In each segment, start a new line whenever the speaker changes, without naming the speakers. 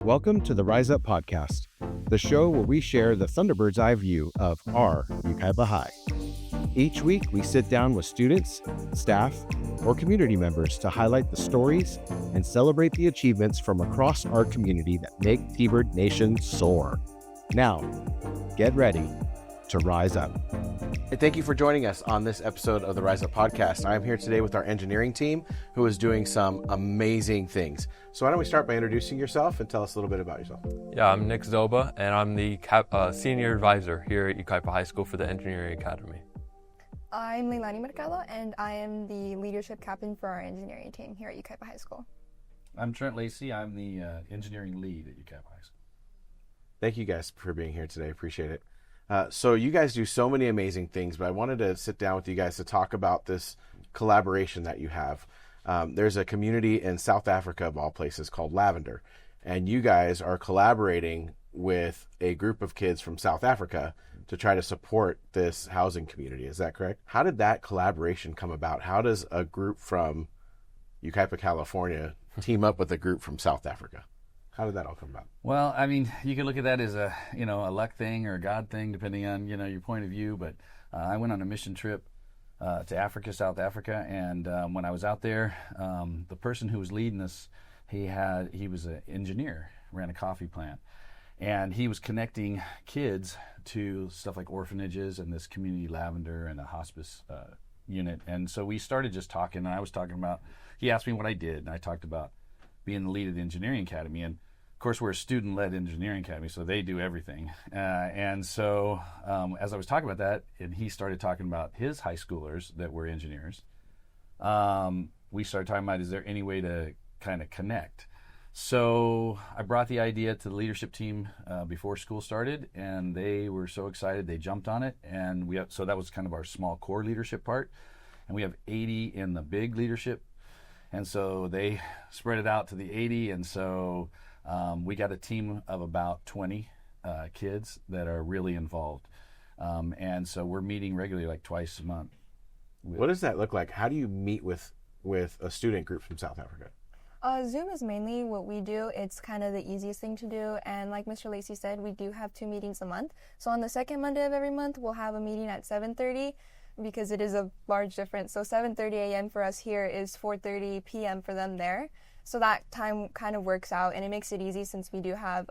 Welcome to the Rise Up Podcast, the show where we share the Thunderbird's eye view of our Yucaipa High. Each week, we sit down with students, staff, or community members to highlight the stories and celebrate the achievements from across our community that make T-Bird Nation soar. Now, get ready to rise up.
Hey, thank you for joining us on this episode of the Rise Up Podcast. I'm here today with our engineering team who is doing some amazing things. So why don't we start by introducing yourself and tell us a little bit about yourself.
Yeah, I'm Nick Zoba, and I'm the senior advisor here at Yucaipa High School for the Engineering Academy.
I'm Leilani Mercado, and I am the leadership captain for our engineering team here at Yucaipa High School.
I'm Trent Lacey. I'm the engineering lead at Yucaipa High School.
Thank you guys for being here today. Appreciate it. So you guys do so many amazing things, but I wanted to sit down with you guys to talk about this collaboration that you have. There's a community in South Africa, of all places, called Lavender, and you guys are collaborating with a group of kids from South Africa to try to support this housing community. Is that correct? How did that collaboration come about? How does a group from Yucaipa, California team up with a group from South Africa? How did that all come about?
Well, I mean, you can look at that as a luck thing or a God thing, depending on, your point of view. But I went on a mission trip to Africa, South Africa. And when I was out there, the person who was leading us, he was an engineer, ran a coffee plant. And he was connecting kids to stuff like orphanages and this community Lavender and a hospice unit. And so we started just talking, and I was talking about, he asked me what I did, and I talked about being the lead of the engineering academy. And of course, we're a student-led engineering academy, so they do everything. And so as I was talking about that, and he started talking about his high schoolers that were engineers, we started talking about, is there any way to kind of connect? So I brought the idea to the leadership team before school started, and they were so excited they jumped on it. And so that was kind of our small core leadership part. And we have 80 in the big leadership. And so they spread it out to the 80. And so we got a team of about 20 kids that are really involved. And so we're meeting regularly, like twice a month.
What does that look like? How do you meet with a student group from South Africa?
Zoom is mainly what we do. It's kind of the easiest thing to do. And like Mr. Lacey said, we do have 2 meetings a month. So on the second Monday of every month, we'll have a meeting at 7:30 because it is a large difference. So 7:30 a.m. for us here is 4:30 p.m. for them there. So that time kind of works out, and it makes it easy since we do have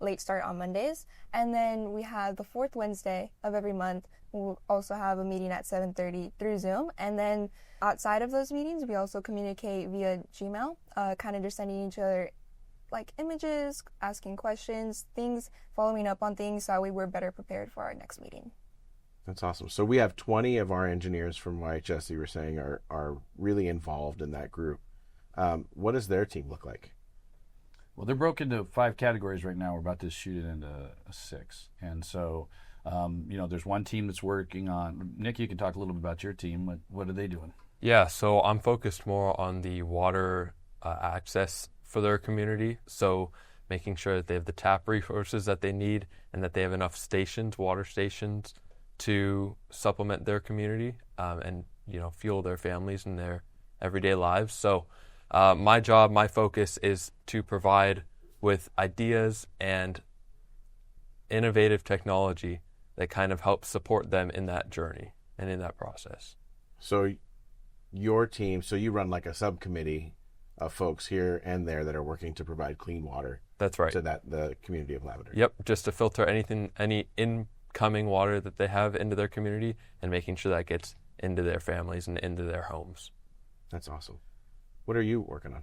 late start on Mondays. And then we have the fourth Wednesday of every month. We'll also have a meeting at 7:30 through Zoom. And then outside of those meetings, we also communicate via Gmail, kind of just sending each other like images, asking questions, things, following up on things so we were better prepared for our next meeting.
That's awesome. So we have 20 of our engineers from YHS, you were saying, are really involved in that group. What does their team look like?
Well, they're broken into 5 categories right now. We're about to shoot it into a 6. And so, there's one team that's working on, Nick, you can talk a little bit about your team. What are they doing?
Yeah, so I'm focused more on the water access for their community. So making sure that they have the tap resources that they need and that they have enough water stations, to supplement their community and fuel their families and their everyday lives. So my focus is to provide with ideas and innovative technology that kind of helps support them in that journey and in that process.
So your team, so you run like a subcommittee of folks here and there that are working to provide clean water.
That's right.
To the community of Lavender.
Yep, just to filter any incoming water that they have into their community and making sure that gets into their families and into their homes.
That's awesome. What are you working on?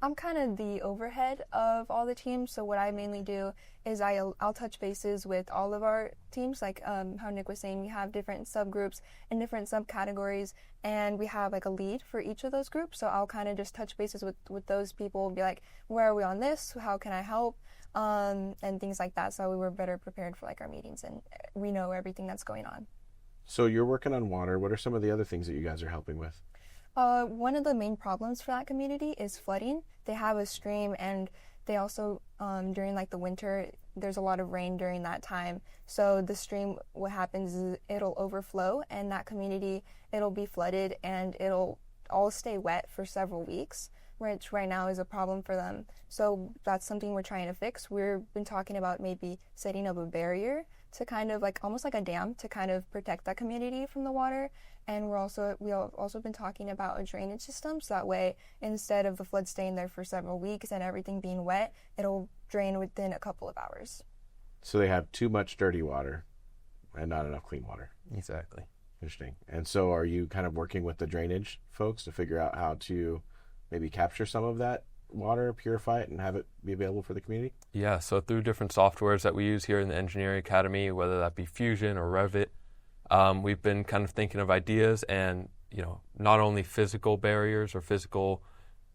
I'm kind of the overhead of all the teams, so what I mainly do is I'll touch bases with all of our teams, like how Nick was saying, we have different subgroups and different subcategories, and we have like a lead for each of those groups, so I'll kind of just touch bases with those people and be like, where are we on this? How can I help? And things like that, so we were better prepared for like our meetings and we know everything that's going on.
So you're working on water. What are some of the other things that you guys are helping with?
One of the main problems for that community is flooding. They have a stream, and they also, during like the winter, there's a lot of rain during that time. So the stream, what happens is it'll overflow, and that community, it'll be flooded, and it'll all stay wet for several weeks. which right now is a problem for them. So that's something we're trying to fix. We've been talking about maybe setting up a barrier to kind of like almost like a dam to kind of protect that community from the water. And we've also been talking about a drainage system, so that way instead of the flood staying there for several weeks and everything being wet, it'll drain within a couple of hours.
So they have too much dirty water and not enough clean water.
Exactly.
Interesting. And so are you kind of working with the drainage folks to figure out how to maybe capture some of that water, purify it, and have it be available for the community?
Yeah, so through different softwares that we use here in the Engineering Academy, whether that be Fusion or Revit, we've been kind of thinking of ideas and, not only physical barriers or physical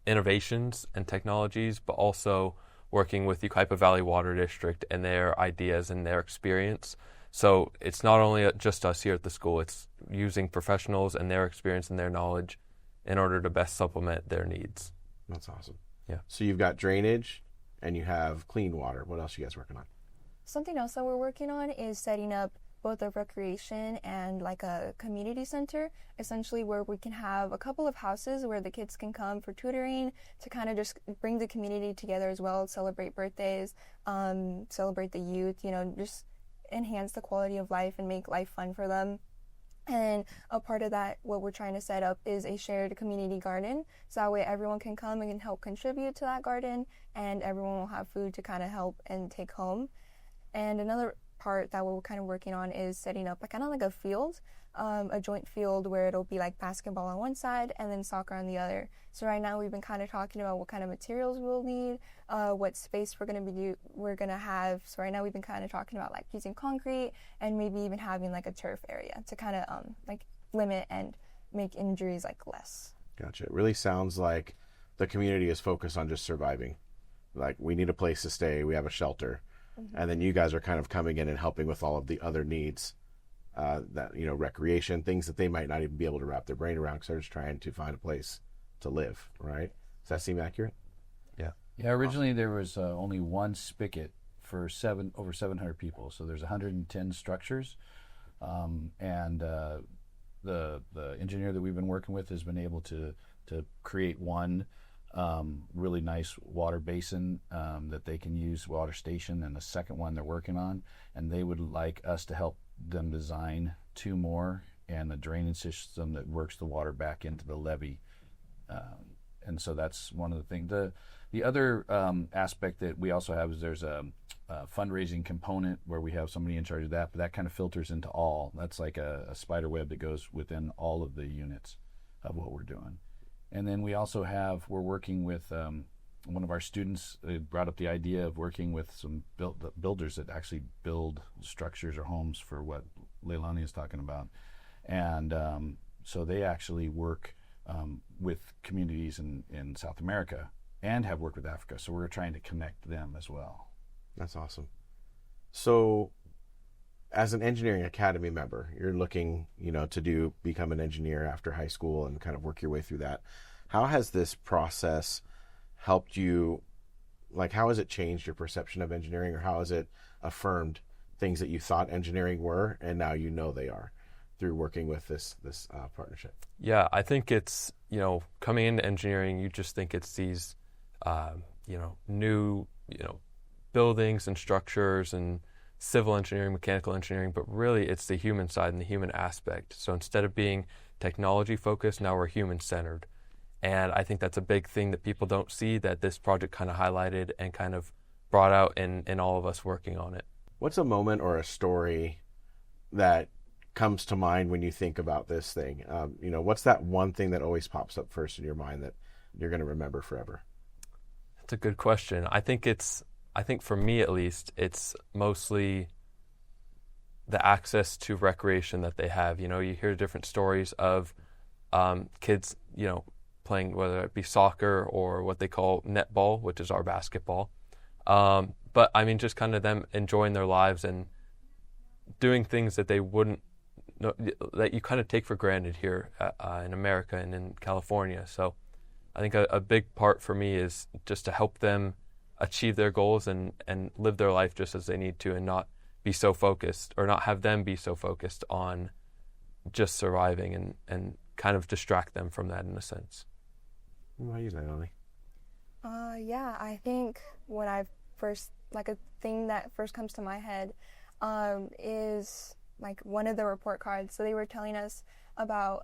innovations and technologies, but also working with Yucaipa Valley Water District and their ideas and their experience. So it's not only just us here at the school, it's using professionals and their experience and their knowledge in order to best supplement their needs.
That's awesome.
Yeah.
So you've got drainage and you have clean water. What else are you guys working on?
Something else that we're working on is setting up both a recreation and like a community center, essentially where we can have a couple of houses where the kids can come for tutoring to kind of just bring the community together as well, celebrate birthdays, celebrate the youth, just enhance the quality of life and make life fun for them. And a part of that, what we're trying to set up is a shared community garden. So that way everyone can come and help contribute to that garden, and everyone will have food to kind of help and take home. And another part that we're kind of working on is setting up kind of like a field, a joint field where it'll be like basketball on one side and then soccer on the other. So right now we've been kind of talking about what kind of materials we'll need, what space we're gonna have. So right now we've been kind of talking about like using concrete and maybe even having like a turf area to kind of like limit and make injuries like less.
Gotcha. It really sounds like the community is focused on just surviving. Like, we need a place to stay, we have a shelter. Mm-hmm. And then you guys are kind of coming in and helping with all of the other needs, that, recreation, things that they might not even be able to wrap their brain around because they're just trying to find a place to live, right? Does that seem accurate?
Yeah.
Yeah, originally there was only one spigot for over 700 people. So there's 110 structures. And the engineer that we've been working with has been able to create one really nice water basin that they can use, water station, and the second one they're working on, and they would like us to help them design two more and a drainage system that works the water back into the levee. And so that's one of the things. The other aspect that we also have is there's a fundraising component where we have somebody in charge of that, but that kind of filters into all. That's like a spider web that goes within all of the units of what we're doing. And then we also we're working with one of our students. They brought up the idea of working with some builders that actually build structures or homes for what Leilani is talking about. And so they actually work with communities in South America and have worked with Africa. So we're trying to connect them as well.
That's awesome. So as an engineering academy member, you're looking, to become an engineer after high school and kind of work your way through that. How has this process helped you? Like, how has it changed your perception of engineering, or how has it affirmed things that you thought engineering were and now they are through working with this partnership?
Yeah, I think it's, coming into engineering, you just think it's these, new, buildings and structures and civil engineering, mechanical engineering, but really it's the human side and the human aspect. So instead of being technology focused, now we're human centered. And I think that's a big thing that people don't see, that this project kind of highlighted and kind of brought out in all of us working on it.
What's a moment or a story that comes to mind when you think about this thing? What's that one thing that always pops up first in your mind that you're going to remember forever?
That's a good question. I think for me at least, it's mostly the access to recreation that they have. You hear different stories of kids, playing, whether it be soccer or what they call netball, which is our basketball. But I mean, just kind of them enjoying their lives and doing things that they wouldn't, that you kind of take for granted here in America and in California. So I think a big part for me is just to help them achieve their goals and live their life just as they need to, and not be so focused, or not have them be so focused on just surviving, and kind of distract them from that in a sense.
What about you, Leilani?
Yeah, I think when I first, like a thing that first comes to my head is like one of the report cards. So they were telling us about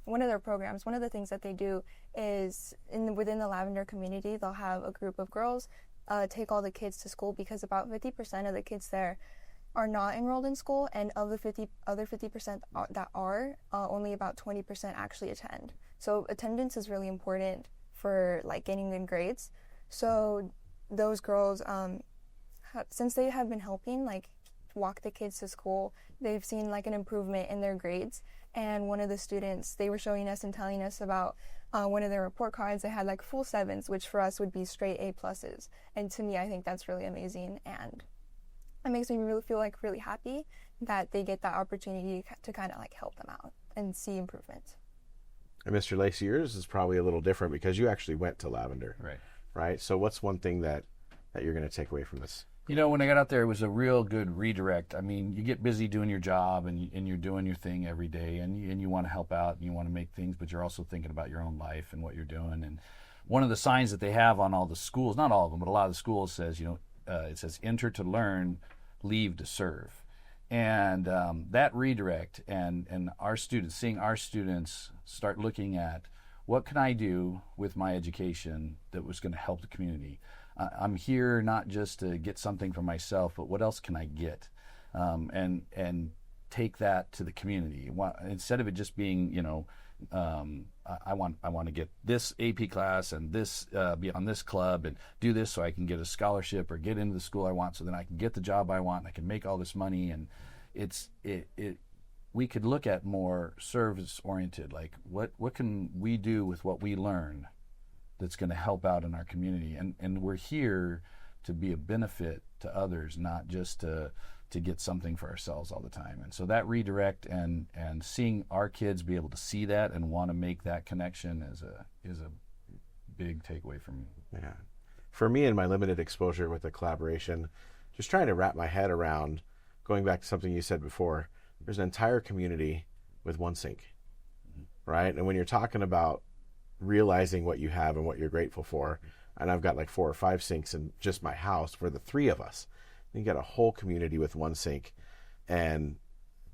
one of their programs. One of the things that they do is within the Lavender community, they'll have a group of girls take all the kids to school, because about 50% of the kids there are not enrolled in school, and of the other 50% that are, only about 20% actually attend. So attendance is really important for like getting good grades. So those girls, since they have been helping like walk the kids to school, they've seen like an improvement in their grades. And one of the students, they were showing us and telling us about one of their report cards. They had like full 7s, which for us would be straight A+. And to me, I think that's really amazing, and it makes me really feel like really happy that they get that opportunity to kind of like help them out and see improvement.
And Mr. Lacey, yours is probably a little different because you actually went to Lavender. Right? So what's one thing that you're going to take away from this?
You know, when I got out there, it was a real good redirect. I mean, you get busy doing your job and you're doing your thing every day, and you want to help out and you want to make things, but you're also thinking about your own life and what you're doing. And one of the signs that they have on all the schools, not all of them, but a lot of the schools says, it says enter to learn, leave to serve. And that redirect and our students, seeing our students start looking at what can I do with my education that was going to help the community. I'm here not just to get something for myself, but what else can I get? And take that to the community. Instead of it just being, I want to get this AP class and this be on this club and do this so I can get a scholarship or get into the school I want, so then I can get the job I want and I can make all this money. And we could look at more service oriented, like what can we do with what we learn that's going to help out in our community, and we're here to be a benefit to others, not just to get something for ourselves all the time. And so that redirect and seeing our kids be able to see that and want to make that connection is a big takeaway for me.
Yeah. For me, in my limited exposure with the collaboration, just trying to wrap my head around, going back to something you said before, there's an entire community with one sink, right? And when you're talking about realizing what you have and what you're grateful for, and I've got like 4 or 5 sinks in just my house for the 3 of us, you got a whole community with one sink, and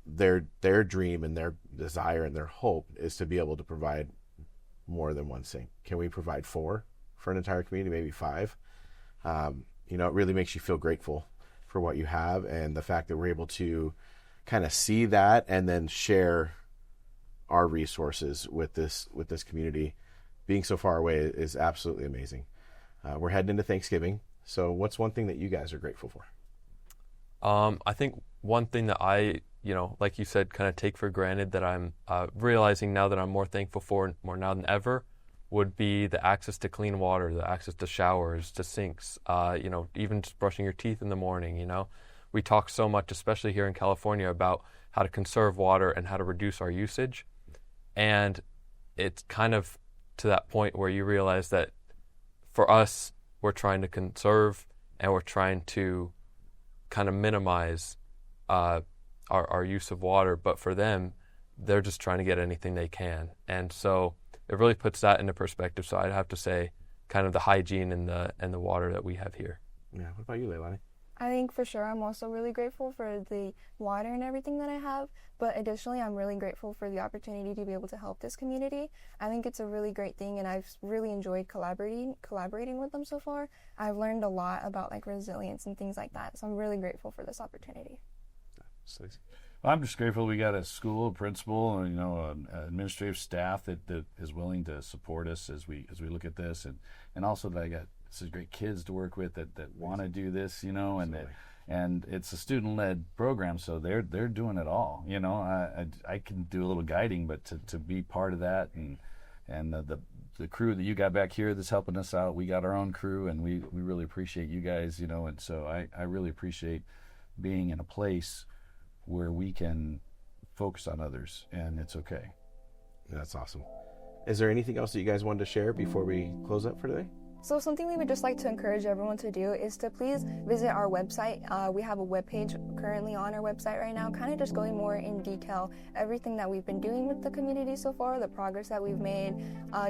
their dream and their desire and their hope is to be able to provide more than one sink. Can we provide 4 for an entire community, maybe 5? It really makes you feel grateful for what you have, and the fact that we're able to kind of see that and then share our resources with this community being so far away is absolutely amazing. We're heading into Thanksgiving, so what's one thing that you guys are grateful for?
I think one thing that I, like you said, kind of take for granted that I'm realizing now that I'm more thankful for, more now than ever, would be the access to clean water, the access to showers, to sinks, even just brushing your teeth in the morning, We talk so much, especially here in California, about how to conserve water and how to reduce our usage. And it's kind of to that point where you realize that for us, we're trying to conserve and we're trying to kind of minimize our use of water, but for them, they're just trying to get anything they can. And so it really puts that into perspective. So I'd have to say kind of the hygiene and the water that we have here.
Yeah. What about you, Leilani?
I think for sure I'm also really grateful for the water and everything that I have, but additionally I'm really grateful for the opportunity to be able to help this community. I think it's a really great thing, and I've really enjoyed collaborating with them so far. I've learned a lot about like resilience and things like that, so I'm really grateful for this opportunity.
Well, I'm just grateful we got a school, a principal, and an administrative staff that is willing to support us as we look at this, and also that I got some great kids to work with that want to do this, and it's a student-led program, so they're doing it all. I can do a little guiding, but to be part of that, and the crew that you got back here that's helping us out, we got our own crew, and we really appreciate you guys, and so I really appreciate being in a place where we can focus on others, and it's okay.
That's awesome. Is there anything else that you guys wanted to share before we close up for today?
So something we would just like to encourage everyone to do is to please visit our website. We have a webpage currently on our website right now, kind of just going more in detail, everything that we've been doing with the community so far, the progress that we've made,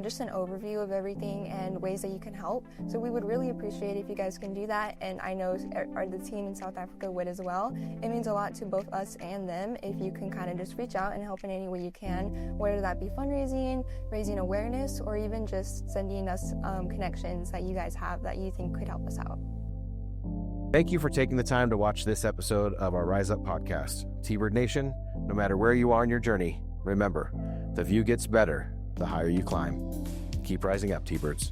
just an overview of everything and ways that you can help. So we would really appreciate if you guys can do that, and I know the team in South Africa would as well. It means a lot to both us and them if you can kind of just reach out and help in any way you can, whether that be fundraising, raising awareness, or even just sending us connections that you guys have that you think could help us out.
Thank you for taking the time to watch this episode of our Rise Up podcast. T-Bird Nation, no matter where you are in your journey, remember, the view gets better the higher you climb. Keep rising up, T-Birds.